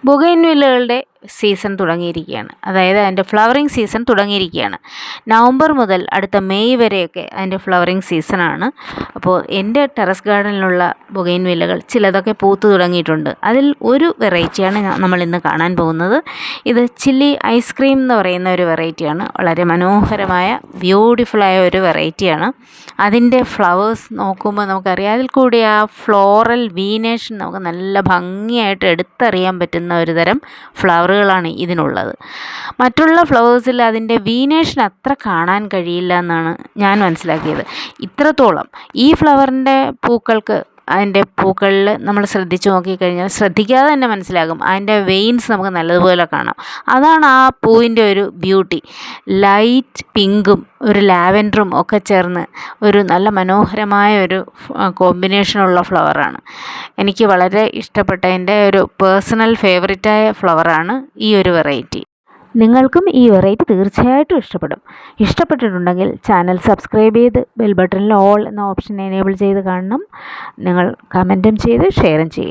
ബൊഗൈൻവില്ലകളുടെ season തുടങ്ങിയിരിക്കുകയാണ്. അതായത് അതിൻ്റെ ഫ്ലവറിങ് സീസൺ തുടങ്ങിയിരിക്കുകയാണ്. നവംബർ മുതൽ അടുത്ത മെയ് വരെയൊക്കെ അതിൻ്റെ ഫ്ലവറിങ് സീസണാണ്. അപ്പോൾ എൻ്റെ ടെറസ് ഗാർഡനിലുള്ള ബൊഗൈൻവില്ലകൾ ചിലതൊക്കെ പൂത്തു തുടങ്ങിയിട്ടുണ്ട്. അതിൽ ഒരു വെറൈറ്റിയാണ് നമ്മളിന്ന് കാണാൻ പോകുന്നത്. ഇത് ചില്ലി ഐസ്ക്രീം എന്ന് പറയുന്ന ഒരു വെറൈറ്റിയാണ്. വളരെ മനോഹരമായ ബ്യൂട്ടിഫുള്ളായ ഒരു വെറൈറ്റിയാണ്. അതിൻ്റെ ഫ്ലവേഴ്സ് നോക്കുമ്പോൾ നമുക്കറിയാം, അതിൽ കൂടി ആ ഫ്ലോറൽ വീനേഷൻ നമുക്ക് നല്ല ഭംഗിയായിട്ട് എടുത്തറിയാൻ പറ്റുന്ന ഒരു തരം ഫ്ലവറുകളാണ് ഇതിനുള്ളത്. മറ്റുള്ള ഫ്ലവേഴ്സിൽ അതിൻ്റെ വീനേഷൻ അത്ര കാണാൻ കഴിയില്ല എന്നാണ് ഞാൻ മനസ്സിലാക്കിയത്. ഇത്രത്തോളം ഈ ഫ്ലവറിൻ്റെ പൂക്കൾക്ക്, അതിൻ്റെ പൂക്കളിൽ നമ്മൾ ശ്രദ്ധിച്ച് നോക്കിക്കഴിഞ്ഞാൽ ശ്രദ്ധിക്കാതെ തന്നെ മനസ്സിലാകും, അതിൻ്റെ വെയിൻസ് നമുക്ക് നല്ലതുപോലെ കാണാം. അതാണ് ആ പൂവിൻ്റെ ഒരു ബ്യൂട്ടി. ലൈറ്റ് പിങ്കും ഒരു ലാവൻഡറും ഒക്കെ ചേർന്ന് ഒരു നല്ല മനോഹരമായ ഒരു കോമ്പിനേഷനുള്ള ഫ്ലവറാണ്. എനിക്ക് വളരെ ഇഷ്ടപ്പെട്ട, എൻ്റെ ഒരു പേഴ്സണൽ ഫേവറേറ്റായ ഫ്ലവറാണ് ഈ ഒരു വെറൈറ്റി. നിങ്ങൾക്കും ഈ വെറൈറ്റി തീർച്ചയായിട്ടും ഇഷ്ടപ്പെടും. ഇഷ്ടപ്പെട്ടിട്ടുണ്ടെങ്കിൽ ചാനൽ സബ്സ്ക്രൈബ് ചെയ്ത് ബെൽ ബട്ടണിൽ ഓൾ എന്ന ഓപ്ഷൻ എനേബിൾ ചെയ്ത് കാണണം. നിങ്ങൾ കമൻറ്റും ചെയ്ത് ഷെയറും ചെയ്യുക.